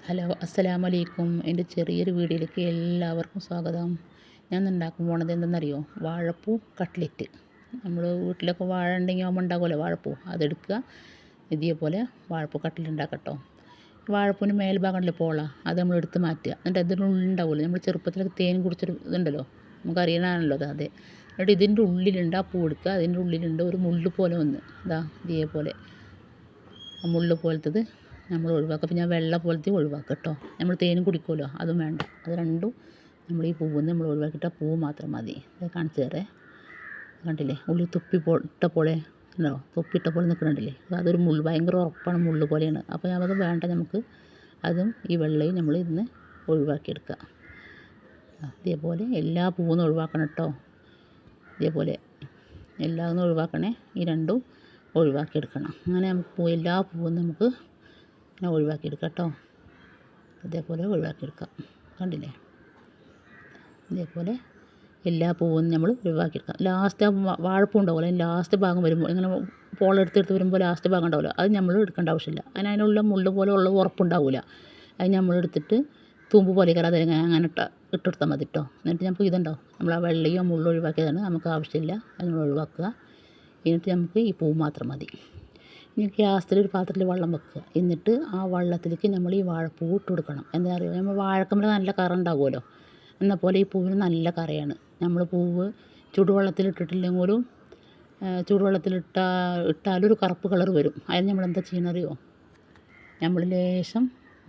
Hello അസ്സലാമു അലൈക്കും. എൻ്റെ ചെറിയൊരു വീഡിയോയിലേക്ക് എല്ലാവർക്കും സ്വാഗതം. ഞാൻ ഇന്ന് ഉണ്ടാക്കാൻ പോണത് എന്തെന്നറിയോ? വാഴപ്പൂ കട്ട്ലറ്റ്. നമ്മൾ വീട്ടിലൊക്കെ വാഴ ഉണ്ടെങ്കിൽ ആകുമ്പോൾ ഉണ്ടാകുമല്ലോ വാഴപ്പൂ, അതെടുക്കുക. ഇതേപോലെ വാഴപ്പൂ കട്ട്ലറ്റ് ഉണ്ടാക്കട്ടോ. വാഴപ്പൂവിൻ്റെ മേൽഭാഗമുണ്ടല്ലോ പോള, അത് നമ്മൾ എടുത്ത് മാറ്റുക. എന്നിട്ട് അതിനുള്ളിൽ ഉണ്ടാവുമല്ലോ, നമ്മൾ ചെറുപ്പത്തിലൊക്കെ തേൻ കുടിച്ചൊരു ഇതുണ്ടല്ലോ, നമുക്കറിയണമല്ലോ അത്. അതെ. എന്നിട്ട് ഇതിൻ്റെ ഉള്ളിലുണ്ട് ആ പൂ എടുക്കുക. അതിൻ്റെ ഉള്ളിലുണ്ട് ഒരു മുള്ള് പോലെ ഒന്ന്, ഇതാ ഇതേപോലെ ആ മുള്ള് പോലത്തത് നമ്മൾ ഒഴിവാക്കുക. പിന്നെ വെള്ള പോലത്തെ ഒഴിവാക്കുക കേട്ടോ. നമ്മൾ തേനും കുടിക്കുമല്ലോ, അതും വേണ്ട. അത് രണ്ടും നമ്മൾ ഈ പൂവിൽ നമ്മൾ ഒഴിവാക്കിയിട്ട് ആ പൂവ് മാത്രം മതി. അത് കാണിച്ചു തരേ. കണ്ടില്ലേ, ഉള്ളിൽ ഇട്ട പോലെ ഉണ്ടോ, തൊപ്പിയിട്ട പോലെ നിൽക്കുന്നുണ്ടല്ലേ. അതൊരു മുള്ള്, ഭയങ്കര ഉറപ്പാണ്, മുള്ള് പോലെയാണ്. അപ്പോൾ അത് വേണ്ട നമുക്ക്. അതും ഈ വെള്ളയും നമ്മൾ ഇന്ന് ഒഴിവാക്കിയെടുക്കുക. ഇതേപോലെ എല്ലാ പൂവും ഒഴിവാക്കണം കേട്ടോ. ഇതേപോലെ എല്ലാം ഒഴിവാക്കണേ. ഈ രണ്ടും ഒഴിവാക്കിയെടുക്കണം. അങ്ങനെ നമുക്ക് എല്ലാ പൂവും നമുക്ക് ഇങ്ങനെ ഒഴിവാക്കിയെടുക്കാം കേട്ടോ. ഇതേപോലെ ഒഴിവാക്കിയെടുക്കാം. കണ്ടില്ലേ, ഇതേപോലെ എല്ലാ പൂവും നമ്മൾ ഒഴിവാക്കിയെടുക്കാം. ലാസ്റ്റ് ആ വാഴപ്പൂ ഉണ്ടാവുമല്ലോ, അതിന് ലാസ്റ്റ് ഭാഗം വരുമ്പോൾ ഇങ്ങനെ പോളെടുത്തെടുത്ത് വരുമ്പോൾ ലാസ്റ്റ് ഭാഗം ഉണ്ടാവില്ല, അത് നമ്മൾ എടുക്കേണ്ട ആവശ്യമില്ല. അതിനുള്ള മുള്ള് പോലെ ഉള്ള ഉറപ്പുണ്ടാവില്ല. അത് നമ്മളെടുത്തിട്ട് തൂമ്പ് പോലെ കയറാതെ അങ്ങനെ ഇട്ടെടുത്താൽ മതി കേട്ടോ. എന്നിട്ട് നമുക്ക് ഇതുണ്ടാവും, നമ്മൾ ആ വെള്ളയും മുള്ളും ഒഴിവാക്കിയതാണ്, നമുക്ക് ആവശ്യമില്ല. അത് നമ്മൾ ഒഴിവാക്കുക. എന്നിട്ട് നമുക്ക് ഈ പൂ മാത്രം മതി. ഇനി ഗ്യാസിലൊരു പാത്രത്തിൽ വെള്ളം വെക്കുക. എന്നിട്ട് ആ വെള്ളത്തിലേക്ക് നമ്മൾ ഈ വാഴപ്പൂ ഇട്ട് കൊടുക്കണം. എന്താ പറയുക, നമ്മൾ വാഴക്കമ്മൽ നല്ല കറ ഉണ്ടാകുമല്ലോ, എന്നാൽ പോലെ ഈ പൂവിന് നല്ല കറയാണ്. നമ്മൾ പൂവ് ചൂടുവെള്ളത്തിലിട്ടിട്ടില്ലെങ്കിലും ഇട്ടാലൊരു കറുപ്പ് കളർ വരും. അതിന് നമ്മൾ എന്താ ചെയ്യണറിയോ, നമ്മൾ ലേശം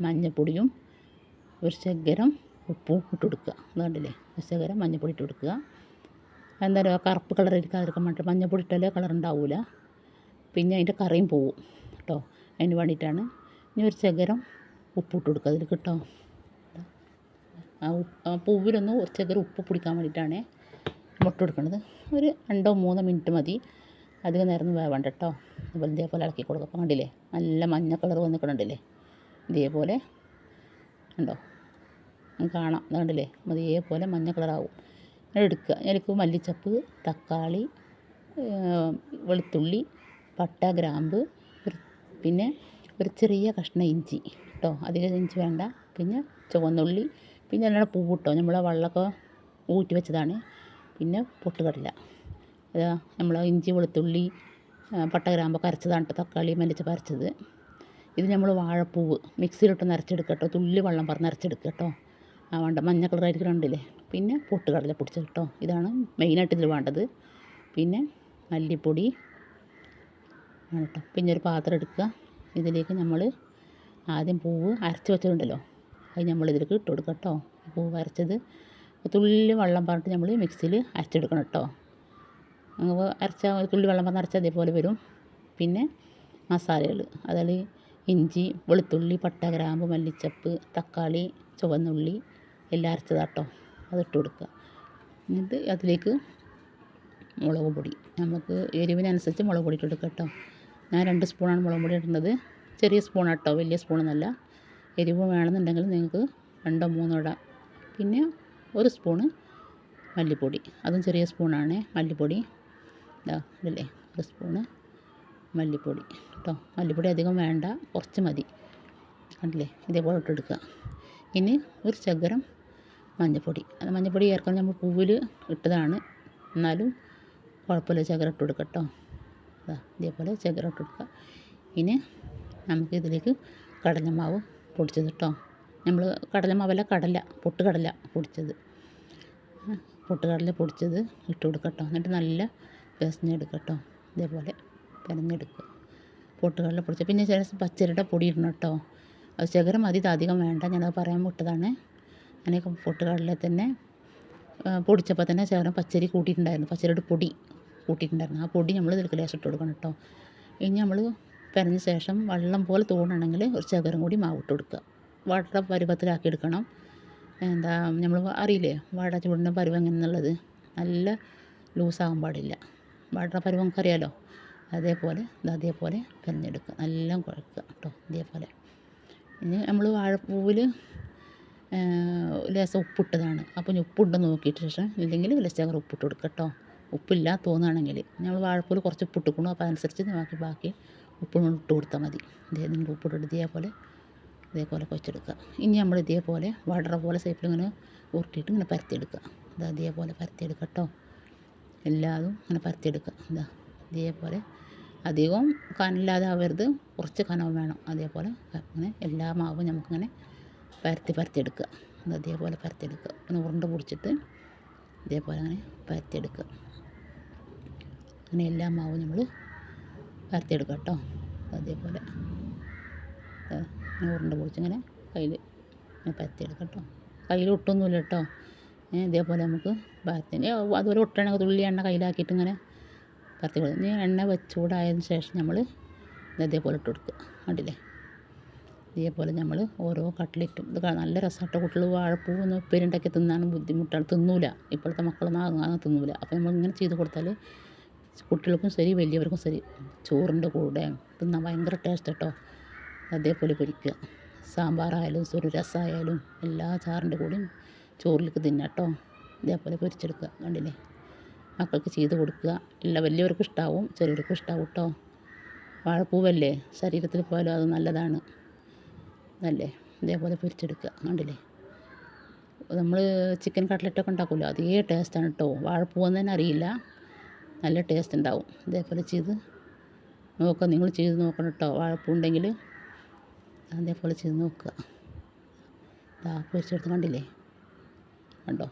മഞ്ഞൾപ്പൊടിയും ഒരു ശകലം ഉപ്പും ഇട്ട് കൊടുക്കുക. അതുകൊണ്ടല്ലേ, ഒരു ശകലം മഞ്ഞൾപ്പൊടി ഇട്ട് കൊടുക്കുക. എന്താ പറയുക, കറുപ്പ് കളർ എടുക്കാതിരിക്കാൻ വേണ്ടിയിട്ട്. മഞ്ഞൾപ്പൊടി ഇട്ടാലേ കളർ ഉണ്ടാവില്ല, പിന്നെ അതിൻ്റെ കറിയും പോവും കേട്ടോ. അതിന് വേണ്ടിയിട്ടാണ്. ഇനി ഒരു ശകലം ഉപ്പിട്ട് കൊടുക്കുക അതിൽ കേട്ടോ. ആ പൂവിലൊന്ന് ഒരു ശകലം ഉപ്പ് പിടിക്കാൻ വേണ്ടിയിട്ടാണ് മുട്ട കൊടുക്കുന്നത്. ഒരു 2-3 മിനിറ്റ് മതി, അധികം നേരം വേവണ്ട കേട്ടോ. അപ്പോൾ ഇതേപോലെ ഇളക്കി കൊടുക്കുക. അപ്പോൾ കണ്ടില്ലേ, നല്ല മഞ്ഞ കളർ വന്നിട്ടുണ്ടല്ലേ. ഇതേപോലെ ഉണ്ടോ, കാണാം, കണ്ടില്ലേ, ഇതേപോലെ മഞ്ഞ കളറാവും. എടുക്കുക. അതിലേക്ക് മല്ലിച്ചപ്പ്, തക്കാളി, വെളുത്തുള്ളി, പട്ട, ഗ്രാമ്പ്, പിന്നെ ഒരു ചെറിയ കഷ്ണം ഇഞ്ചി കേട്ടോ. അധികം ഇഞ്ചി വേണ്ട. പിന്നെ ചുവന്നുള്ളി, പിന്നെ അതിനുള്ള പൂവ് കേട്ടോ, നമ്മൾ വെള്ളമൊക്കെ ഊറ്റി വെച്ചതാണ്. പിന്നെ പൊട്ടുകടല, അതാ നമ്മൾ ഇഞ്ചി, വെളുത്തുള്ളി, പട്ട, ഗ്രാമ്പൊക്കെ അരച്ചതാണ് കേട്ടോ. തക്കാളി, മല്ലിച്ചപ്പ് അരച്ചത്. ഇത് നമ്മൾ വാഴപ്പൂവ് മിക്സിയിലിട്ടൊന്ന് അരച്ചെടുക്കുക കേട്ടോ. തുള്ളി വെള്ളം പറഞ്ഞ് അരച്ചെടുക്കുക കേട്ടോ. ആ വേണ്ട, മഞ്ഞ കളറായിട്ട് കണ്ടില്ലേ. പിന്നെ പൊട്ടുകടല പൊടിച്ചത് കേട്ടോ. ഇതാണ് മെയിനായിട്ട് ഇതിൽ വേണ്ടത്. പിന്നെ മല്ലിപ്പൊടി ആണ് കേട്ടോ. പിന്നെ ഒരു പാത്രം എടുക്കുക. ഇതിലേക്ക് നമ്മൾ ആദ്യം പൂവ് അരച്ച് വെച്ചതുണ്ടല്ലോ, അത് നമ്മളിതിലേക്ക് ഇട്ട് കൊടുക്കുക കേട്ടോ. പൂവ് അരച്ചത് തുള്ളി വെള്ളം പറഞ്ഞിട്ട് നമ്മൾ മിക്സിയിൽ അരച്ചെടുക്കണം കേട്ടോ. തുള്ളി വെള്ളം പറഞ്ഞ് അരച്ചാൽ അതേപോലെ വരും. പിന്നെ മസാലകൾ, അതിൽ ഇഞ്ചി, വെളുത്തുള്ളി, പട്ട, ഗ്രാമ്പ്, മല്ലിച്ചപ്പ്, തക്കാളി, ചുവന്നുള്ളി എല്ലാം അരച്ചതാട്ടോ. അതിട്ട് കൊടുക്കുക. എന്നിട്ട് അതിലേക്ക് മുളക് പൊടി, നമുക്ക് എരിവിനനുസരിച്ച് മുളക് പൊടി ഇട്ട് കൊടുക്കുക കേട്ടോ. ഞാൻ 2 സ്പൂണാണ് മുളക് പൊടി ഇടുന്നത്. ചെറിയ സ്പൂണാണ് കേട്ടോ, വലിയ സ്പൂണൊന്നുമല്ല. എരിവ് വേണമെന്നുണ്ടെങ്കിൽ നിങ്ങൾക്ക് 2-3 ഇടാം. പിന്നെ 1 സ്പൂണ് മല്ലിപ്പൊടി, അതും ചെറിയ സ്പൂണാണ് മല്ലിപ്പൊടി. ഇതാ ഇതല്ലേ, 1 സ്പൂണ് മല്ലിപ്പൊടി കേട്ടോ. മല്ലിപ്പൊടി അധികം വേണ്ട, കുറച്ച് മതി. കണ്ടില്ലേ, ഇതേപോലെ ഇട്ടെടുക്കുക. ഇനി ഒരു ശകലം മഞ്ഞൾപ്പൊടി. അത് മഞ്ഞൾപ്പൊടി ചേർക്കാൻ നമ്മൾ പൂവിൽ ഇട്ടതാണ്, എന്നാലും കുഴപ്പമില്ല, ശകലം ഇട്ട് കൊടുക്കുക കേട്ടോ. അതാ ഇതേപോലെ ശകലം ഇട്ട് കൊടുക്കുക. ഇനി നമുക്ക് ഇതിലേക്ക് കടലമാവ് പൊടിച്ചത് കേട്ടോ. നമ്മൾ കടലമാവല്ല, പൊട്ടുകടല പൊടിച്ചത്. പൊട്ടുകടല പൊടിച്ചത് ഇട്ട് കൊടുക്കുക കേട്ടോ. എന്നിട്ട് നല്ല പിസഞ്ഞെടുക്കുക കേട്ടോ. ഇതേപോലെ പിനഞ്ഞെടുക്കുക. പൊട്ടുകടല പൊടിച്ചത്. പിന്നെ ചില പച്ചരിയുടെ പൊടി ഇടണം കേട്ടോ. അത് ശകലം മതി, ഇത് അധികം വേണ്ട. ഞാനത് പറയാൻ വിട്ടതാണ്. അങ്ങനെയൊക്കെ പൊട്ടുകടല തന്നെ പൊടിച്ചപ്പോൾ തന്നെ ശകലം പച്ചരി കൂട്ടിയിട്ടുണ്ടായിരുന്നു, പച്ചരിയുടെ പൊടി കൂട്ടിയിട്ടുണ്ടായിരുന്നു. ആ പൊടി നമ്മൾ ഇതിലേക്ക് ലേശം ഇട്ട് കൊടുക്കണം കേട്ടോ. ഇനി നമ്മൾ പിനഞ്ഞ ശേഷം വെള്ളം പോലെ തോന്നണമെങ്കിൽ ഒരു ശകലം കൂടി മാവ് ഇട്ട് കൊടുക്കുക. വട പരുവത്തിലാക്കി എടുക്കണം. എന്താ, നമ്മൾ അറിയില്ലേ വട ചുടുന്ന പരുവം എങ്ങനെയെന്നുള്ളത്. നല്ല ലൂസാകാൻ പാടില്ല. വട പരുവം നമുക്കറിയാലോ. അതേപോലെ പിനഞ്ഞെടുക്കുക, നല്ല കുഴക്കുക കേട്ടോ. ഇതേപോലെ. ഇനി നമ്മൾ വാഴപ്പൂവിൽ ലേശം ഉപ്പിട്ടതാണ്. അപ്പോൾ ഇനി ഉപ്പുണ്ടെന്ന് നോക്കിയിട്ട് ശേഷം, ഇല്ലെങ്കിൽ ലേശം ഉപ്പിട്ട് കൊടുക്കുക കേട്ടോ. ഉപ്പില്ല തോന്നുകയാണെങ്കിൽ, നമ്മൾ വാഴപ്പൂവിൽ കുറച്ച് ഉപ്പിട്ടിക്കണം. അപ്പോൾ അതനുസരിച്ച് ബാക്കി ഉപ്പിട്ട് കൊടുത്താൽ മതി. ഇതിന് ഉപ്പിട്ട് ഇതേപോലെ ഇതേപോലെ കുഴച്ചെടുക്കുക. ഇനി നമ്മൾ ഇതേപോലെ വടറ പോലെ സൈപ്പിൽ ഇങ്ങനെ ഉരുട്ടിയിട്ട് ഇങ്ങനെ പരത്തിയെടുക്കുക. ഇതാ ഇതേപോലെ പരത്തിയെടുക്കുക കേട്ടോ. എല്ലാതും ഇങ്ങനെ പരത്തിയെടുക്കുക. ഇതേപോലെ അധികം കനമില്ലാതെ ആവരുത്, കുറച്ച് കനവും വേണം. അതേപോലെ ഇങ്ങനെ എല്ലാ മാവും നമുക്കിങ്ങനെ പരത്തിയെടുക്കുക. അതേപോലെ പരത്തിയെടുക്കുക. പിന്നെ ഉരുണ്ട പിടിച്ചിട്ട് ഇതേപോലെ അങ്ങനെ പരത്തിയെടുക്കുക. അങ്ങനെ എല്ലാ മാവും നമ്മൾ പരത്തിയെടുക്കുക കേട്ടോ. അതേപോലെ ഉരുണ്ട പൊടിച്ച് ഇങ്ങനെ കയ്യിൽ പരത്തിയെടുക്കുക കേട്ടോ. കയ്യിൽ ഒട്ടൊന്നുമില്ല കേട്ടോ. ഇതേപോലെ നമുക്ക് പരത്തിന് അതുപോലെ ഒട്ടണമെങ്കിൽ തുള്ളി എണ്ണ കയ്യിലാക്കിയിട്ട് ഇങ്ങനെ പരത്തി കൊടുക്കും. ഇനി എണ്ണ ചൂടായതിന് ശേഷം നമ്മൾ ഇതേപോലെ ഇട്ട് കൊടുക്കുക. കണ്ടില്ലേ? ഇതേപോലെ നമ്മൾ ഓരോ കട്ട്ലറ്റും ഇത് നല്ല രസമായിട്ട് കുട്ടികൾ വാഴപ്പൂവൊന്നും ഉപ്പേരിയുണ്ടാക്കി തിന്നാനും ബുദ്ധിമുട്ടാണ്, തിന്നൂല. ഇപ്പോഴത്തെ മക്കളൊന്നും അങ്ങനെ തിന്നൂല. അപ്പോൾ നമ്മൾ ഇങ്ങനെ ചെയ്ത് കൊടുത്താൽ കുട്ടികൾക്കും ശരി വലിയവർക്കും ശരി ചോറിൻ്റെ കൂടെ തിന്നാൻ ഭയങ്കര ടേസ്റ്റ് കേട്ടോ. അതേപോലെ പൊരിക്കുക. സാമ്പാറായാലും ഒരു രസമായാലും എല്ലാ ചാറിൻ്റെ കൂടെയും ചോറിലേക്ക് തിന്നാം കേട്ടോ. ഇതേപോലെ പൊരിച്ചെടുക്കുക. കണ്ടില്ലേ? മക്കൾക്ക് ചെയ്ത് കൊടുക്കുക. എല്ലാ വലിയവർക്കും ഇഷ്ടമാവും, ചെറിയവർക്കും ഇഷ്ടമാവും കേട്ടോ. വാഴപ്പൂവല്ലേ, ശരീരത്തിൽ പോയാലും അത് നല്ലതാണ്. നല്ലേ ഇതേപോലെ പൊരിച്ചെടുക്കുക. കണ്ടില്ലേ? നമ്മൾ ചിക്കൻ കട്ട്ലറ്റൊക്കെ ഉണ്ടാക്കുമല്ലോ, അതേ ടേസ്റ്റാണ് കേട്ടോ. വാഴപ്പൂവെന്ന് തന്നെ അറിയില്ല, നല്ല ടേസ്റ്റ് ഉണ്ടാവും. ഇതേപോലെ ചെയ്ത് നോക്കുക. നിങ്ങൾ ചെയ്ത് നോക്കണം കേട്ടോ. വാഴപ്പൂ ഉണ്ടെങ്കിൽ അതേപോലെ ചെയ്ത് നോക്കുക. പൊരിച്ചെടുത്ത് കണ്ടില്ലേ? കണ്ടോ?